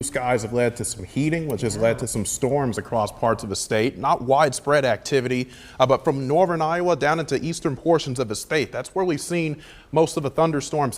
skies have led to some heating, which has led to some storms across parts of the state. Not widespread activity, but from northern Iowa down into eastern portions of the state. That's where we've seen most of the thunderstorms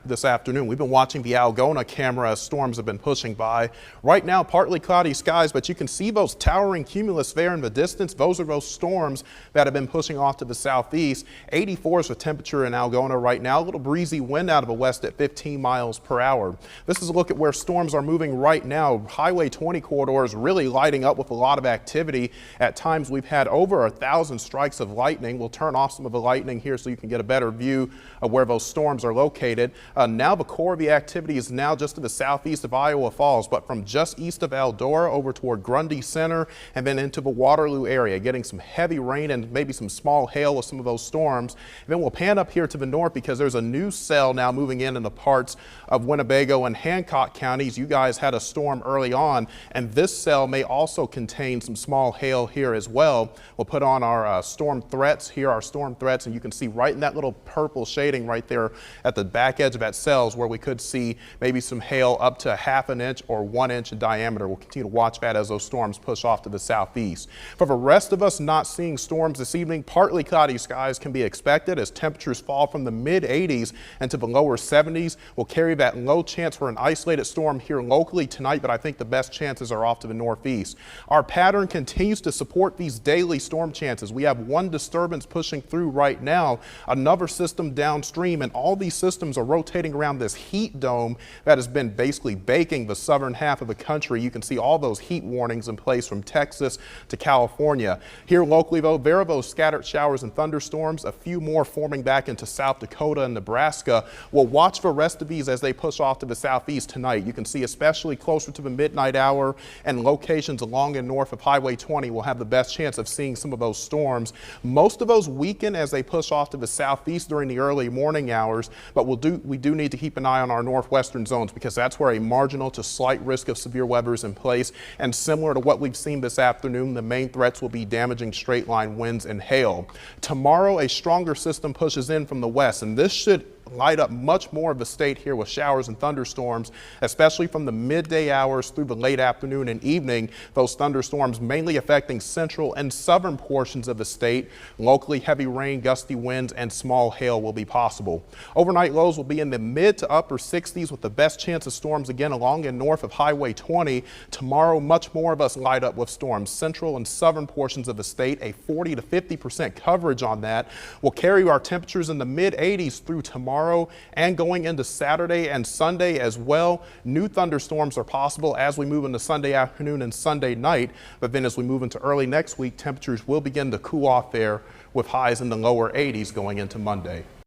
this afternoon. We've been watching the Algona camera as storms have been pushing by. Right now, partly cloudy skies, but you can see those towering cumulus there in the distance. Those are those storms that have been pushing off to the southeast. 84 is the temperature in Algona right now. A little breezy wind out of the west at 15 miles per hour. This is a look at where storms are moving right now. Highway 20 corridor is really lighting up with a lot of activity. At times, we've had over 1,000 strikes of lightning. We'll turn off some of the lightning here so you can get a better view of where those storms are located. Now the core of the activity is now just to the southeast of Iowa Falls, but from just east of Eldora over toward Grundy Center and then into the Waterloo area, getting some heavy rain and maybe some small hail with some of those storms. And then we'll pan up here to the north because there's a new cell now moving in the parts of Winnebago and Hancock counties. You guys had a storm early on, and this cell may also contain some small hail here as well. We'll put on our storm threats here, and you can see right in that little purple shading right there at the back edge of that cells where we could see maybe some hail up to 1/2 inch or 1 inch in diameter. We'll continue to watch that as those storms push off to the southeast. For the rest of us not seeing storms this evening, partly cloudy skies can be expected as temperatures fall from the mid 80s into the lower 70s. We'll carry that low chance for an isolated storm here locally tonight, but I think the best chances are off to the northeast. Our pattern continues to support these daily storm chances. We have one disturbance pushing through right now, another system downstream, and all these systems are rotating around this heat dome that has been basically baking the southern half of the country. You can see all those heat warnings in place from Texas to California. Here locally, though, there are those scattered showers and thunderstorms, a few more forming back into South Dakota and Nebraska. We'll watch for the rest of these as they push off to the southeast tonight. You can see especially closer to the midnight hour and locations along and north of Highway 20 will have the best chance of seeing some of those storms. Most of those weaken as they push off to the southeast during the early morning hours, but we do need to keep an eye on our northwestern zones because that's where a marginal to slight risk of severe weather is in place. And similar to what we've seen this afternoon, the main threats will be damaging straight line winds and hail. Tomorrow, a stronger system pushes in from the west, and this should light up much more of the state here with showers and thunderstorms, especially from the midday hours through the late afternoon and evening. Those thunderstorms mainly affecting central and southern portions of the state. Locally, heavy rain, gusty winds, and small hail will be possible. Overnight lows will be in the mid to upper 60s with the best chance of storms again along and north of Highway 20. Tomorrow, much more of us light up with storms. Central and southern portions of the state, a 40 to 50% coverage on that. We'll carry our temperatures in the mid 80s through tomorrow and going into Saturday and Sunday as well. New thunderstorms are possible as we move into Sunday afternoon and Sunday night, but then as we move into early next week, temperatures will begin to cool off there with highs in the lower 80s going into Monday.